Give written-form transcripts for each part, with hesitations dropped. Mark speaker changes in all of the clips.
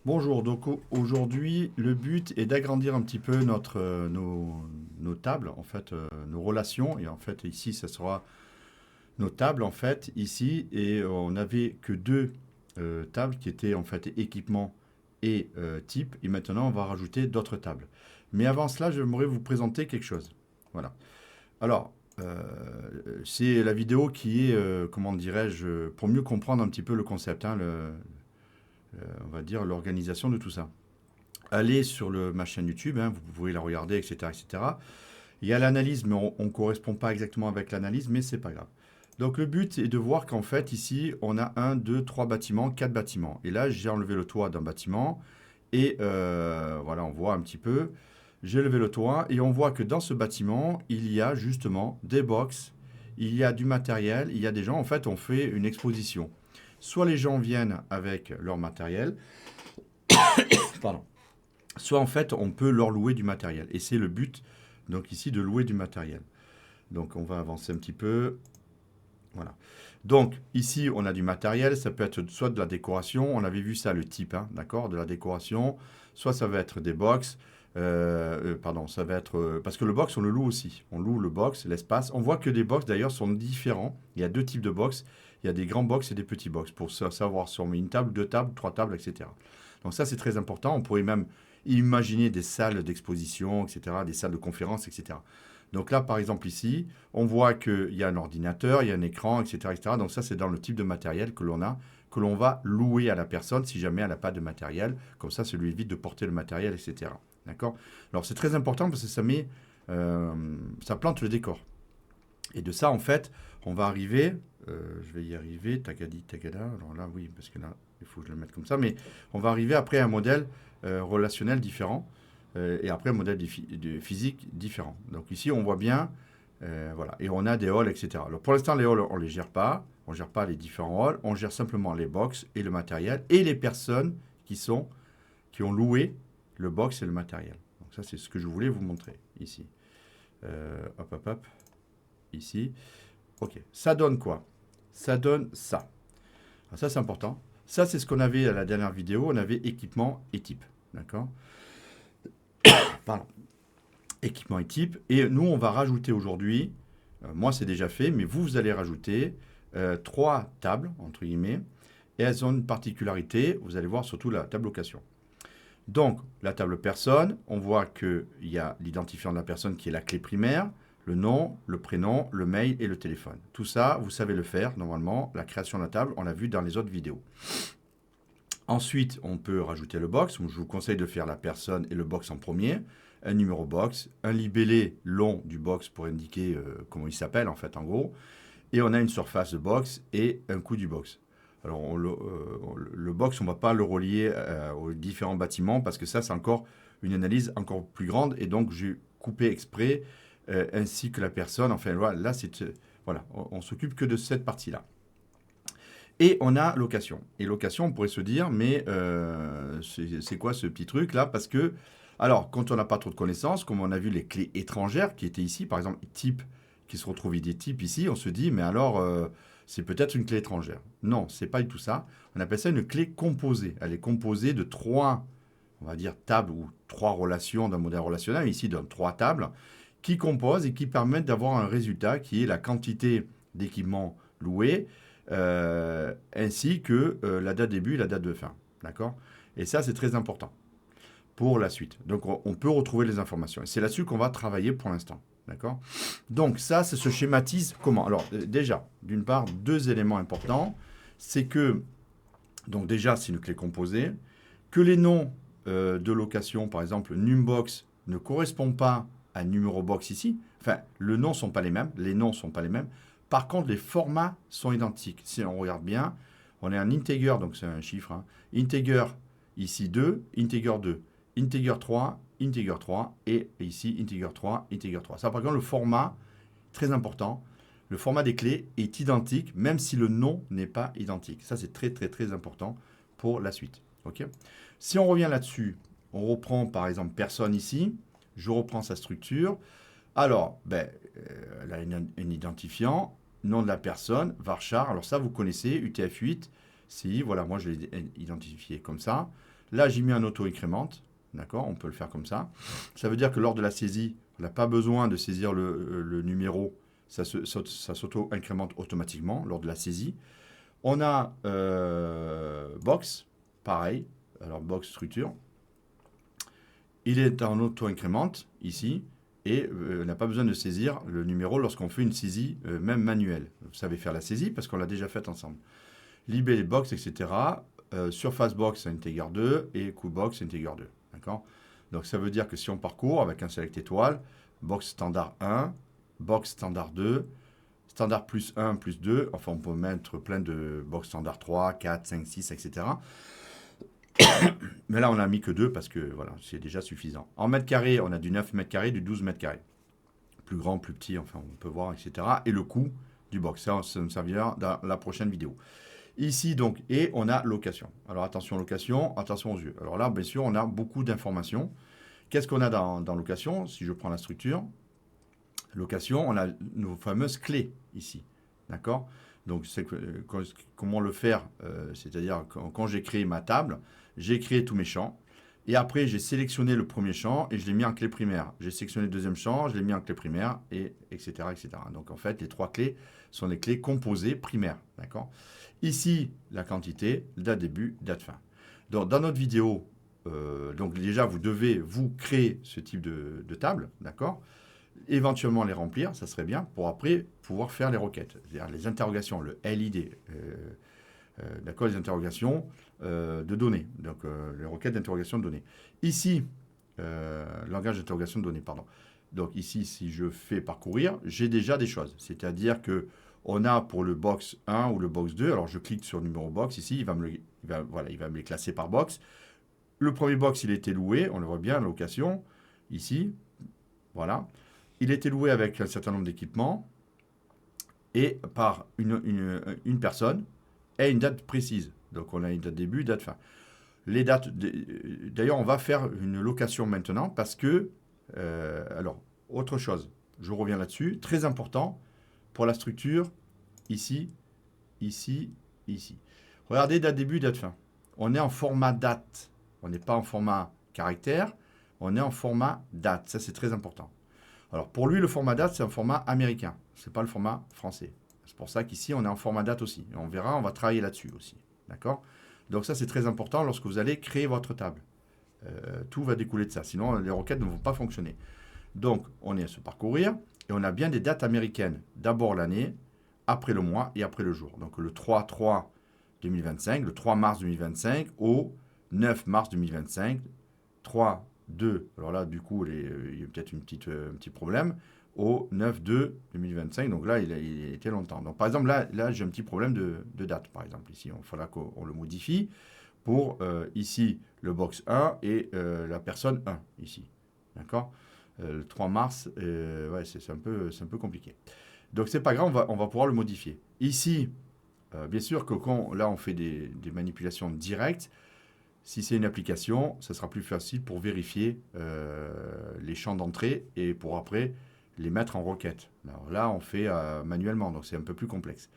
Speaker 1: Bonjour, donc aujourd'hui le but est d'agrandir un petit peu nos tables, en fait nos relations, et en fait ici ça sera nos tables en fait ici, et on n'avait que deux tables qui étaient en fait équipement et type, et maintenant on va rajouter d'autres tables. Mais avant cela, j'aimerais vous présenter quelque chose. Voilà. Alors, c'est la vidéo qui est, comment dirais-je, pour mieux comprendre un petit peu le concept, hein, on va dire l'organisation de tout ça. Allez sur ma chaîne YouTube, hein, vous pouvez la regarder, etc., etc. Il y a l'analyse, mais on ne correspond pas exactement avec l'analyse, mais c'est pas grave. Donc le but est de voir qu'en fait, ici, on a un, deux, trois bâtiments, quatre bâtiments. Et là, j'ai enlevé le toit d'un bâtiment. Et voilà, on voit un petit peu. J'ai levé le toit et on voit que dans ce bâtiment, il y a justement des box, il y a du matériel, il y a des gens. En fait, on fait une exposition. Soit les gens viennent avec leur matériel, pardon, soit en fait on peut leur louer du matériel. Et c'est le but, donc ici, de louer du matériel. Donc on va avancer un petit peu. Voilà. Donc ici on a du matériel, ça peut être soit de la décoration, on avait vu ça le type, hein, d'accord, de la décoration, soit ça va être des box, pardon, ça va être, parce que le box on le loue aussi, on loue le box, l'espace, on voit que les box d'ailleurs sont différents, il y a deux types de box, il y a des grands box et des petits box, pour savoir si on met une table, deux tables, trois tables, etc. Donc ça c'est très important, on pourrait même imaginer des salles d'exposition, etc., des salles de conférence, etc. Donc là, par exemple, ici, on voit qu'il y a un ordinateur, il y a un écran, etc., etc. Donc ça, c'est dans le type de matériel que l'on a, que l'on va louer à la personne si jamais elle n'a pas de matériel. Comme ça lui évite de porter le matériel, etc. D'accord. Alors c'est très important parce que ça plante le décor. Et de ça, en fait, on va arriver, je vais y arriver, tagadi, tagada. Alors là, oui, parce que là, il faut que je le mette comme ça. Mais on va arriver après à un modèle relationnel différent et après un modèle de physique différent. Donc ici, on voit bien, voilà, et on a des halls, etc. Alors pour l'instant, les halls, on ne les gère pas. On ne gère pas les différents halls. On gère simplement les box et le matériel et les personnes qui ont loué le box et le matériel. Donc ça, c'est ce que je voulais vous montrer ici. Hop, hop, hop, ici. Ok, ça donne quoi? Ça donne ça. Alors ça, c'est important. Ça, c'est ce qu'on avait à la dernière vidéo. On avait équipement et type. D'accord. Pardon. Équipement et type. Et nous, on va rajouter aujourd'hui, moi c'est déjà fait, mais vous allez rajouter trois tables, entre guillemets, et elles ont une particularité, vous allez voir surtout la table location. Donc, la table personne, on voit qu'il y a l'identifiant de la personne qui est la clé primaire, le nom, le prénom, le mail et le téléphone. Tout ça, vous savez le faire normalement. La création de la table, on l'a vu dans les autres vidéos. Ensuite, on peut rajouter le box. Je vous conseille de faire la personne et le box en premier. Un numéro box, un libellé long du box pour indiquer comment il s'appelle en fait en gros. Et on a une surface de box et un coût du box. Alors le box, on ne va pas le relier aux différents bâtiments parce que ça, c'est encore une analyse encore plus grande. Et donc, j'ai coupé exprès ainsi que la personne. Enfin, là, voilà, on s'occupe que de cette partie-là. Et on a location. Et location, on pourrait se dire, mais c'est quoi ce petit truc-là? Parce que, alors, quand on n'a pas trop de connaissances, comme on a vu les clés étrangères qui étaient ici, par exemple, type, qui se retrouvent des types ici, on se dit, mais alors, c'est peut-être une clé étrangère. Non, c'est pas du tout ça. On appelle ça une clé composée. Elle est composée de trois, on va dire, tables ou trois relations d'un modèle relationnel. Ici, donne trois tables qui composent et qui permettent d'avoir un résultat qui est la quantité d'équipements loués ainsi que la date de début et la date de fin. D'accord. Et ça, c'est très important pour la suite. Donc, on peut retrouver les informations. Et c'est là-dessus qu'on va travailler pour l'instant. D'accord. Donc, ça se schématise comment? Alors, déjà, d'une part, deux éléments importants. C'est que, donc déjà, c'est une clé composée, que les noms de location, par exemple, Numbox, ne correspondent pas à numéro box ici. Enfin, les noms ne sont pas les mêmes. Les noms sont pas les mêmes. Par contre, les formats sont identiques. Si on regarde bien, on est un integer, donc c'est un chiffre. Hein. Integer ici 2, integer 2, integer 3, et ici integer 3, integer 3. Ça, par contre, le format, très important, le format des clés est identique, même si le nom n'est pas identique. Ça, c'est très, très, très important pour la suite. Okay. Si on revient là-dessus, on reprend par exemple personne ici, je reprends sa structure. Alors, elle a un identifiant, nom de la personne, varchar. Alors ça, vous connaissez, UTF-8. Si, voilà, moi je l'ai identifié comme ça. Là, j'ai mis un auto-incrémente. D'accord, on peut le faire comme ça. Ça veut dire que lors de la saisie, on n'a pas besoin de saisir le numéro. Ça s'auto-incrémente automatiquement lors de la saisie. On a box, pareil. Alors, box structure. Il est en auto-incrémente ici. Et on n'a pas besoin de saisir le numéro lorsqu'on fait une saisie, même manuelle. Vous savez faire la saisie parce qu'on l'a déjà faite ensemble. Libé, box, etc. Surface box integer 2 et coup box integer 2. D'accord? Donc ça veut dire que si on parcourt avec un select étoile, box standard 1, box standard 2, standard plus 1, plus 2, enfin on peut mettre plein de box standard 3, 4, 5, 6, etc. Mais là on n'a mis que 2 parce que voilà, c'est déjà suffisant. En mètres carrés, on a du 9 mètres carrés, du 12 mètres carrés. Plus grand, plus petit, enfin on peut voir, etc. Et le coût du box, ça me servira dans la prochaine vidéo. Ici, donc, et on a location. Alors, attention location, attention aux yeux. Alors là, bien sûr, on a beaucoup d'informations. Qu'est-ce qu'on a dans location? Si je prends la structure, location, on a nos fameuses clés ici. D'accord? Donc, comment le faire? C'est-à-dire, quand j'ai créé ma table, j'ai créé tous mes champs. Et après, j'ai sélectionné le premier champ et je l'ai mis en clé primaire. J'ai sélectionné le deuxième champ, je l'ai mis en clé primaire, et etc., etc. Donc, en fait, les 3 clés sont des clés composées primaires. D'accord? Ici, la quantité, date début, date fin. Donc, dans notre vidéo, donc déjà, vous devez vous créer ce type de table, d'accord? Éventuellement les remplir, ça serait bien, pour après pouvoir faire les requêtes, c'est-à-dire les interrogations, le LID, d'accord, les interrogations de données, donc les requêtes d'interrogation de données. Ici, langage d'interrogation de données, pardon. Donc ici, si je fais parcourir, j'ai déjà des choses, c'est-à-dire que on a pour le box 1 ou le box 2, alors je clique sur le numéro box ici, il va me les classer par box. Le premier box, il a été loué, on le voit bien, la location, ici, voilà. Il a été loué avec un certain nombre d'équipements et par une personne et une date précise. Donc on a une date début, date fin. Les dates, d'ailleurs, on va faire une location maintenant parce que, alors, autre chose, je reviens là-dessus, très important pour la structure, ici, ici, ici. Regardez, date début, date fin. On est en format date. On n'est pas en format caractère, on est en format date. Ça, c'est très important. Alors, pour lui, le format date, c'est un format américain. Ce n'est pas le format français. C'est pour ça qu'ici, on est en format date aussi. Et on verra, on va travailler là-dessus aussi. D'accord? Donc ça, c'est très important lorsque vous allez créer votre table. Tout va découler de ça. Sinon, les requêtes ne vont pas fonctionner. Donc, on est à se parcourir et on a bien des dates américaines. D'abord l'année, après le mois et après le jour. Donc, le 3-3-2025, le 3 mars 2025 au 9 mars 2025, 3-2. Alors là, du coup, il y a peut-être un petit problème. Au 9-2-2025. Donc là, il était longtemps. Donc, par exemple, là j'ai un petit problème de date, par exemple. Ici, il faudra qu'on le modifie pour, ici, le box 1 et la personne 1, ici. D'accord? Le 3 mars, ouais, c'est un peu compliqué. Donc, c'est pas grave, on va pouvoir le modifier. Ici, bien sûr que quand là, on fait des manipulations directes, si c'est une application, ça sera plus facile pour vérifier les champs d'entrée et pour après les mettre en requête. Alors là, on fait manuellement, donc c'est un peu plus complexe.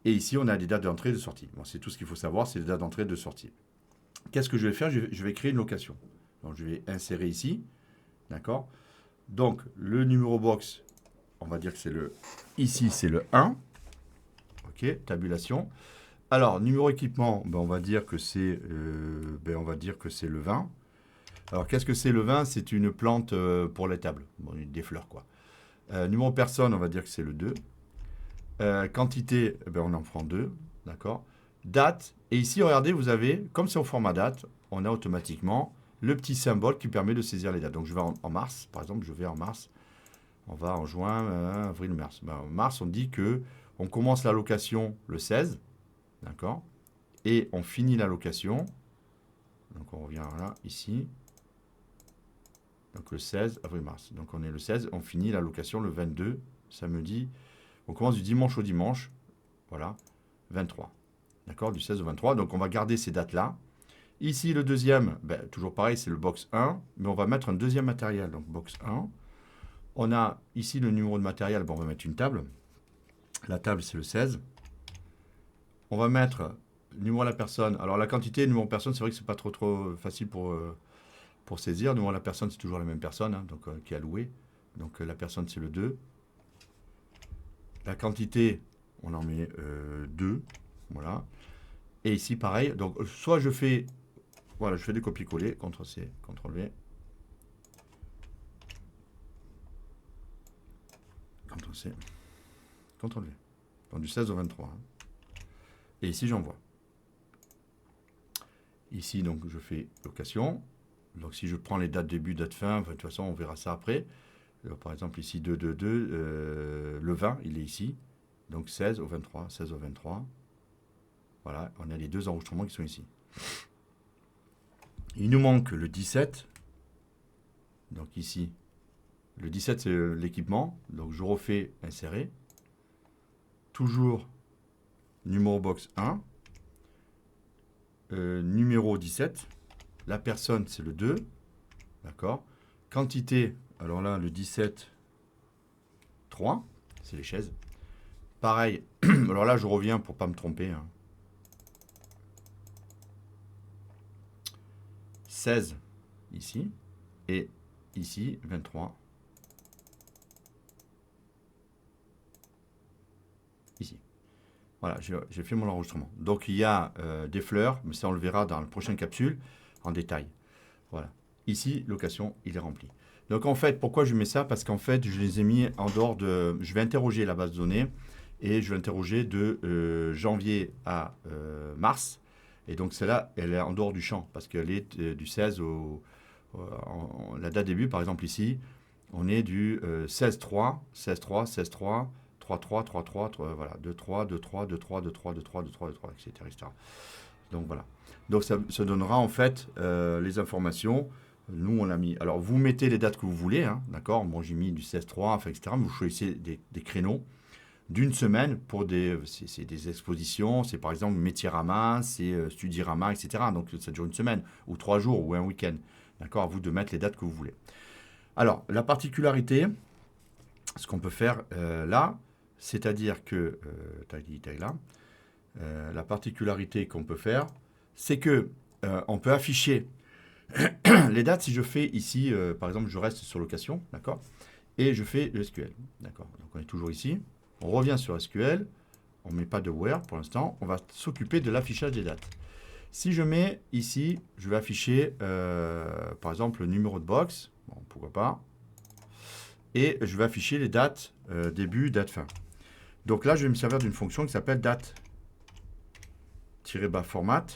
Speaker 1: Et ici, on a des dates d'entrée et de sortie. Bon, c'est tout ce qu'il faut savoir, c'est les dates d'entrée et de sortie. Qu'est-ce que je vais faire? Je vais créer une location. Donc, je vais insérer ici. D'accord? Donc, le numéro box, on va dire que c'est le... Ici, c'est le 1. OK, tabulation. Alors, numéro équipement, ben, on va dire que c'est le 20. Alors, qu'est-ce que c'est le 20? C'est une plante pour les tables. Bon, des fleurs, quoi. Numéro personne, on va dire que c'est le 2. Quantité, ben, on en prend 2. D'accord? Date. Et ici, regardez, vous avez, comme c'est au format date, on a automatiquement le petit symbole qui permet de saisir les dates. Donc, je vais en mars. Par exemple, je vais en mars. On va en juin, avril, mars. Ben, en mars, on dit que on commence la location le 16. D'accord? Et on finit la location. Donc, on revient là, ici. Donc, le 16 avril-mars. Donc, on est le 16. On finit la location le 22, samedi. On commence du dimanche au dimanche. Voilà, 23. D'accord? Du 16 au 23. Donc, on va garder ces dates-là. Ici, le deuxième, ben, toujours pareil, c'est le box 1. Mais on va mettre un deuxième matériel. Donc, box 1. On a ici le numéro de matériel. Ben, on va mettre une table. La table, c'est le 16. On va mettre numéro de la personne. Alors la quantité, numéro de personne, c'est vrai que c'est pas trop facile pour saisir. Numéro de la personne, c'est toujours la même personne, hein, donc, qui est allouée. Donc la personne, c'est le 2. La quantité, on en met 2. Voilà. Et ici, pareil. Donc soit je fais, voilà, je fais des copier-coller, CTRL-C, CTRL-V. CTRL-C, CTRL-V. Donc du 16 au 23. Hein. Et ici, j'envoie. Ici, donc, je fais location. Donc, si je prends les dates début, date fin, de toute façon, on verra ça après. Alors, par exemple, ici, 2, 2, 2, le 20, il est ici. Donc, 16 au 23, 16 au 23. Voilà, on a les deux enregistrements qui sont ici. Il nous manque le 17. Donc, ici, le 17, c'est l'équipement. Donc, je refais insérer. Toujours numéro box 1. Numéro 17. La personne, c'est le 2. D'accord. Quantité, alors là, le 17, 3. C'est les chaises. Pareil, alors là, je reviens pour ne pas me tromper. Hein. 16 ici. Et ici, 23. Ici. Voilà, j'ai fait mon enregistrement. Donc, il y a des fleurs, mais ça, on le verra dans la prochaine capsule en détail. Voilà. Ici, location, il est rempli. Donc, en fait, pourquoi je mets ça? Parce qu'en fait, je les ai mis en dehors de... Je vais interroger la base de données et je vais interroger de janvier à mars. Et donc, celle-là, elle est en dehors du champ parce qu'elle est du 16 au... la date début, par exemple, ici, on est du 16-3, 16-3, 16-3, 3-3, 3-3, voilà, 2-3, 2-3, 2-3, 2-3, 2-3, 2-3, 2-3, etc. Donc voilà. Donc ça donnera en fait les informations. Nous, on a mis. Alors, vous mettez les dates que vous voulez, hein, d'accord. Bon, j'ai mis du 16-3, enfin, etc. Mais vous choisissez des créneaux d'une semaine pour c'est des expositions. C'est par exemple Métirama, c'est Studirama, etc. Donc ça dure une semaine, ou 3 jours, ou un week-end. D'accord. À vous de mettre les dates que vous voulez. Alors, la particularité, ce qu'on peut faire là, c'est-à-dire que, la particularité qu'on peut faire, c'est que on peut afficher les dates. Si je fais ici, par exemple, je reste sur location, d'accord, et je fais le SQL, d'accord. Donc on est toujours ici, on revient sur SQL, on ne met pas de where pour l'instant, on va s'occuper de l'affichage des dates. Si je mets ici, je vais afficher, par exemple, le numéro de box, bon, pourquoi pas, et je vais afficher les dates début, date fin. Donc là, je vais me servir d'une fonction qui s'appelle date-format.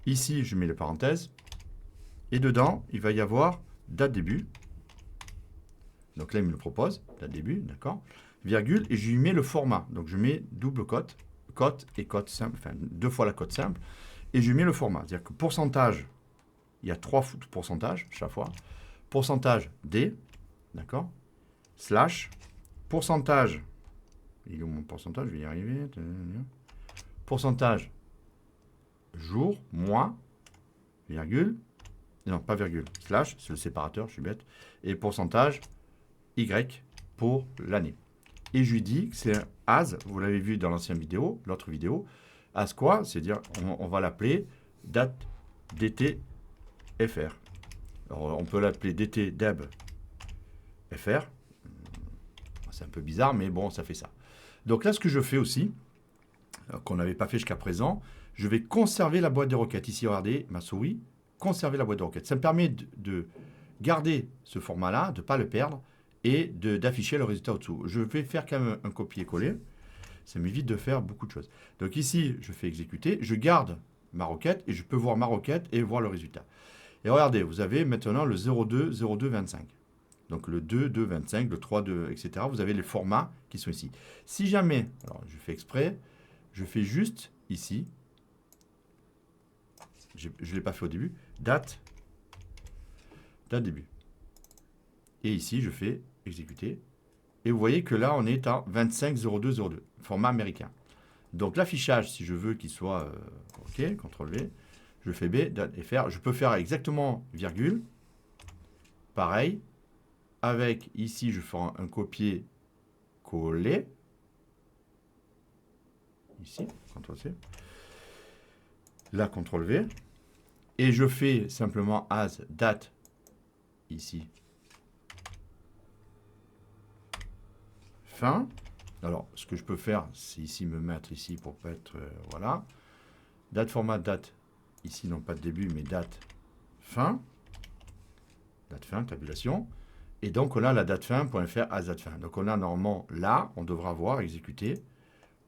Speaker 1: Ici, je mets les parenthèses. Et dedans, il va y avoir date début. Donc là, il me le propose, date début, d'accord. Virgule, et je lui mets le format. Donc je mets double cote, cote et cote simple, enfin 2 fois la cote simple. Et je lui mets le format. C'est-à-dire que pourcentage, il y a 3 pourcentages chaque fois. Pourcentage D, d'accord. Slash, pourcentage, il est où mon pourcentage? Je vais y arriver. Pourcentage, jour, mois, virgule, non, pas virgule, slash, c'est le séparateur, je suis bête, et pourcentage, Y pour l'année. Et je lui dis que c'est un as, vous l'avez vu dans l'ancienne vidéo, l'autre vidéo, as quoi? C'est-à-dire, on va l'appeler date DT FR. Alors, on peut l'appeler DT DEB FR. C'est un peu bizarre, mais bon, ça fait ça. Donc là, ce que je fais aussi, qu'on n'avait pas fait jusqu'à présent, je vais conserver la boîte de requêtes. Ici, regardez, ma souris, conserver la boîte de requêtes. Ça me permet de garder ce format-là, de ne pas le perdre, et d'afficher le résultat au-dessous. Je vais faire quand même un copier-coller. Ça m'évite de faire beaucoup de choses. Donc ici, je fais exécuter, je garde ma requête, et je peux voir ma requête et voir le résultat. Et regardez, vous avez maintenant le 02, 02, 25. Donc le 2, 2, 25, le 3, 2, etc. Vous avez les formats qui sont ici. Si jamais, alors je fais exprès, je fais juste ici, je ne l'ai pas fait au début, date début. Et ici, je fais exécuter. Et vous voyez que là, on est à 250202, format américain. Donc l'affichage, si je veux qu'il soit OK, CTRL-V, je fais B, date, FR. Je peux faire exactement virgule. Pareil. Avec ici, je fais un copier-coller. ici, CTRL-C. Là, CTRL-V. Et je fais simplement as date, ici, fin. Alors, ce que je peux faire, c'est ici me mettre ici pour pas être... voilà. Date format date, ici, non pas de début, mais date fin. Date fin, tabulation. Et donc, on a la date fin.fr as date fin. Donc, on a normalement, là, on devra avoir exécuté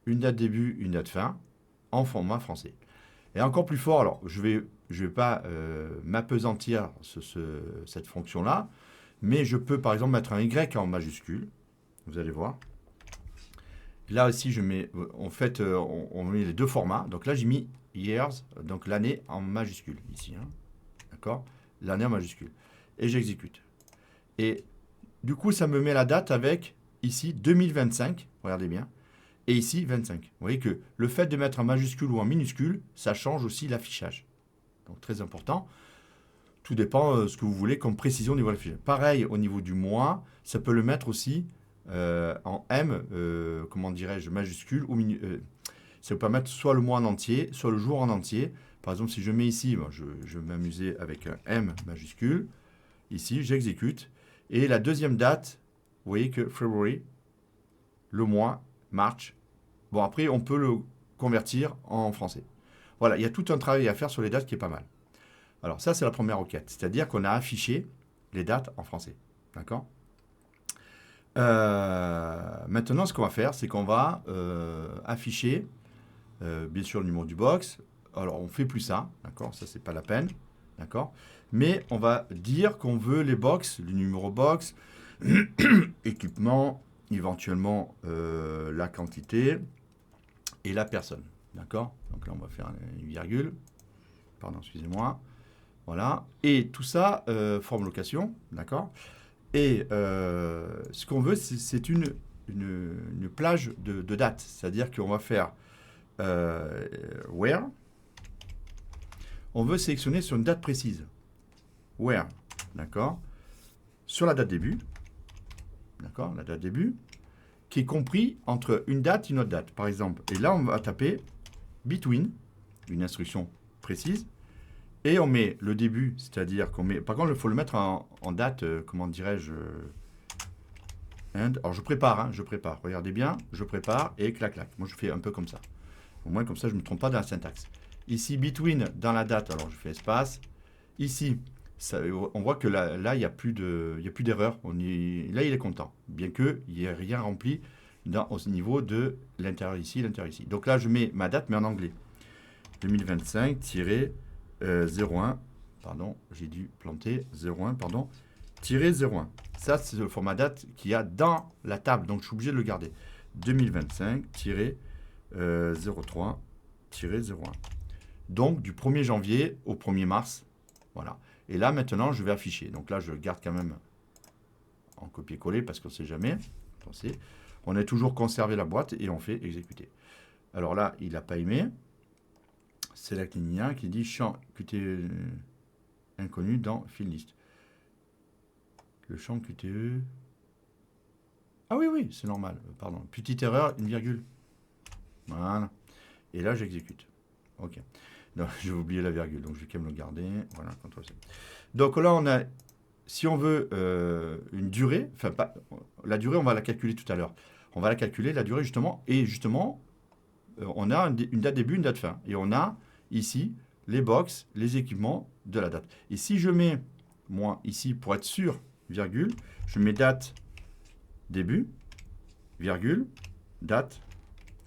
Speaker 1: une date début, une date fin, en format français. Et encore plus fort, alors, je vais pas m'appesantir cette fonction-là, mais je peux, par exemple, mettre un Y en majuscule. Vous allez voir. Là aussi, je mets, en fait, on met les deux formats. Donc là, j'ai mis years, donc l'année en majuscule, ici. Hein. D'accord? L'année en majuscule. Et j'exécute. Et du coup, ça me met la date avec, ici, 2025. Regardez bien. Et ici, 25. Vous voyez que le fait de mettre en majuscule ou en minuscule, ça change aussi l'affichage. Donc, très important. Tout dépend de ce que vous voulez comme précision au niveau de l'affichage. Pareil, au niveau du mois, ça peut le mettre aussi en M, comment dirais-je, majuscule. Ou ça peut mettre soit le mois en entier, soit le jour en entier. Par exemple, si je mets ici, bon, je vais m'amuser avec un M majuscule. Ici, j'exécute. Et la deuxième date, vous voyez que February, le mois, March. Bon, après, on peut le convertir en français. Voilà, il y a tout un travail à faire sur les dates qui est pas mal. Alors, ça, c'est la première requête. C'est-à-dire qu'on a affiché les dates en français. D'accord ? Maintenant, ce qu'on va faire, c'est qu'on va afficher, bien sûr, le numéro du box. Alors, on ne fait plus ça. D'accord ? Ça, c'est pas la peine. D'accord ? Mais on va dire qu'on veut les box, le numéro box, équipement, éventuellement la quantité et la personne. D'accord? Donc là, on va faire une virgule. Pardon, excusez-moi. Voilà. Et tout ça, forme location. D'accord? Et ce qu'on veut, c'est une plage de dates. C'est-à-dire qu'on va faire where. On veut sélectionner sur une date précise. Where. D'accord? Sur la date début. D'accord? La date début. Qui est compris entre une date et une autre date. Par exemple, et là, on va taper between, une instruction précise, et on met le début, c'est-à-dire qu'on met... Par contre, il faut le mettre en date, comment dirais-je... alors, je prépare, hein, je prépare. Regardez bien, je prépare, et clac, clac. Moi, je fais un peu comme ça. Au moins, comme ça, je ne me trompe pas dans la syntaxe. Ici, between, dans la date, alors je fais espace. Ici, ça, on voit que là il n'y a plus d'erreur. Là, il est content, bien qu'il n'y ait rien rempli au niveau de l'intérieur ici, l'intérieur ici. Donc là, je mets ma date, mais en anglais. 2025-01, pardon, j'ai dû planter 01, pardon, -01. Ça, c'est le format date qu'il y a dans la table, donc je suis obligé de le garder. 2025-03-01. Donc, du 1er janvier au 1er mars, voilà. Et là, maintenant, je vais afficher. Donc là, je garde quand même en copier-coller parce qu'on ne sait jamais. On a toujours conservé la boîte et on fait exécuter. Alors là, il n'a pas aimé. Select linéa qui dit champ QTE inconnu dans fill list. Le champ QTE. Ah oui, oui, c'est normal. Pardon. Petite erreur, une virgule. Voilà. Et là, j'exécute. OK. Non, j'ai oublié la virgule, donc je vais quand même le garder. Voilà, CTRL-C. Donc là, on a, si on veut une durée, enfin, pas, la durée, on va la calculer tout à l'heure. On va la calculer, la durée, justement, et justement, on a une date début, une date fin. Et on a ici les box, les équipements de la date. Et si je mets, moi, ici, pour être sûr, virgule, je mets date début, virgule, date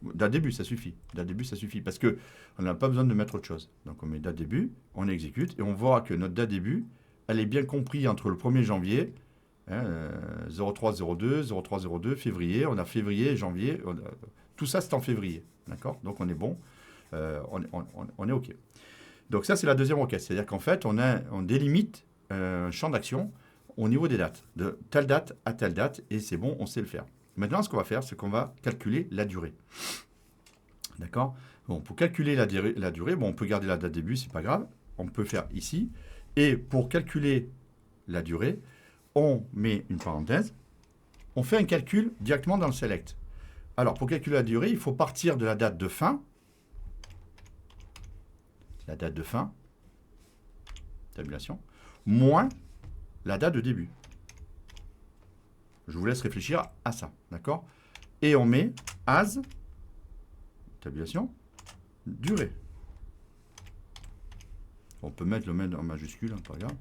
Speaker 1: début, ça suffit. Date début, ça suffit. Parce qu'on n'a pas besoin de mettre autre chose. Donc, on met date début, on exécute, et on voit que notre date début, elle est bien comprise entre le 1er janvier, 0302, 0302, février. On a février, janvier. Tout ça, c'est en février. D'accord? Donc, on est bon. On est OK. Donc, ça, c'est la deuxième requête. C'est-à-dire qu'en fait, on délimite un champ d'action au niveau des dates. De telle date à telle date, et c'est bon, on sait le faire. Maintenant, ce qu'on va faire, c'est qu'on va calculer la durée. D'accord? Bon, pour calculer la durée, bon, on peut garder la date début, c'est pas grave. On peut faire ici. Et pour calculer la durée, on met une parenthèse. On fait un calcul directement dans le select. Alors, pour calculer la durée, il faut partir de la date de fin. La date de fin, tabulation, moins la date de début. Je vous laisse réfléchir à ça, d'accord? Et on met as, tabulation, durée. On peut mettre le même en majuscule, hein, pas grave.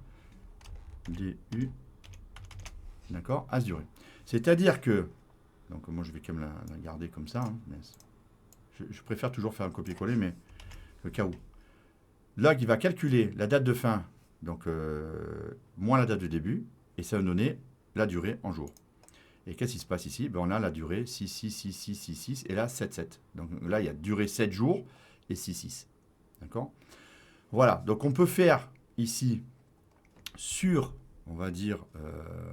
Speaker 1: DU, d'accord, as durée. C'est-à-dire que, donc moi je vais quand même la garder comme ça, hein, mais je préfère toujours faire un copier-coller, mais le cas où. Là, il va calculer la date de fin, donc moins la date de début, et ça va donner la durée en jours. Et qu'est-ce qui se passe ici? Ben, on a la durée 6, 6, 6, 6, 6, 6, et là 7, 7. Donc là, il y a durée 7 jours et 6, 6. D'accord? Voilà, donc on peut faire ici sur, on va dire,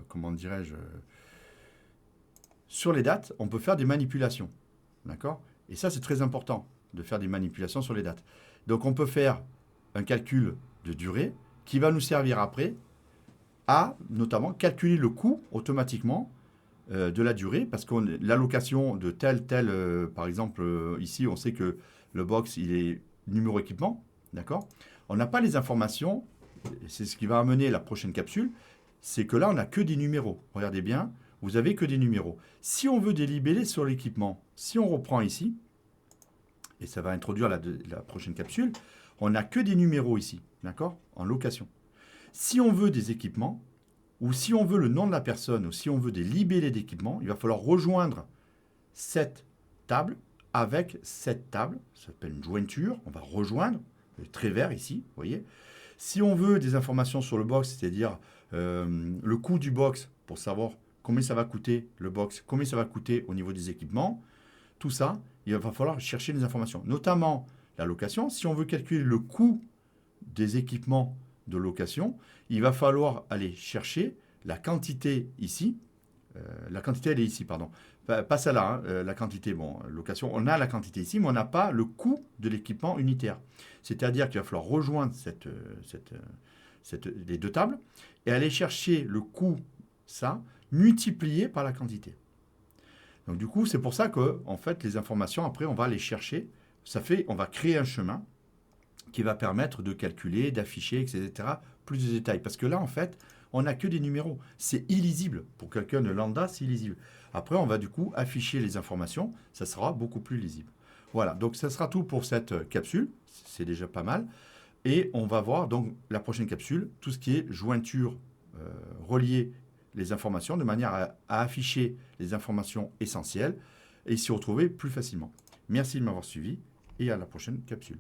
Speaker 1: comment dirais-je, sur les dates, on peut faire des manipulations. D'accord? Et ça, c'est très important de faire des manipulations sur les dates. Donc on peut faire un calcul de durée qui va nous servir après à notamment calculer le coût automatiquement de la durée, parce que l'allocation de tel, par exemple, ici, on sait que le box, il est numéro équipement, d'accord? On n'a pas les informations, c'est ce qui va amener la prochaine capsule, c'est que là, on n'a que des numéros. Regardez bien, vous n'avez que des numéros. Si on veut des libellés sur l'équipement, si on reprend ici, et ça va introduire la prochaine capsule, on n'a que des numéros ici, d'accord? En location. Si on veut des équipements, ou si on veut le nom de la personne, ou si on veut des libellés d'équipement, il va falloir rejoindre cette table avec cette table. Ça s'appelle une jointure. On va rejoindre le trait vert ici, vous voyez. Si on veut des informations sur le box, c'est-à-dire le coût du box, pour savoir combien ça va coûter le box, combien ça va coûter au niveau des équipements, tout ça, il va falloir chercher des informations. Notamment la location. Si on veut calculer le coût des équipements de location, il va falloir aller chercher la quantité ici. La quantité, elle est ici, pardon. Pas celle-là, hein, la quantité, bon, location, on a la quantité ici, mais on n'a pas le coût de l'équipement unitaire. C'est-à-dire qu'il va falloir rejoindre les deux tables et aller chercher le coût, ça, multiplié par la quantité. Donc du coup, c'est pour ça que, en fait, les informations, après, on va les chercher. On va créer un chemin qui va permettre de calculer, d'afficher, etc., plus de détails. Parce que là, en fait, on n'a que des numéros. C'est illisible. Pour quelqu'un de lambda, c'est illisible. Après, on va du coup afficher les informations. Ça sera beaucoup plus lisible. Voilà, donc ça sera tout pour cette capsule. C'est déjà pas mal. Et on va voir donc la prochaine capsule, tout ce qui est jointure, relier les informations de manière à afficher les informations essentielles et s'y retrouver plus facilement. Merci de m'avoir suivi et à la prochaine capsule.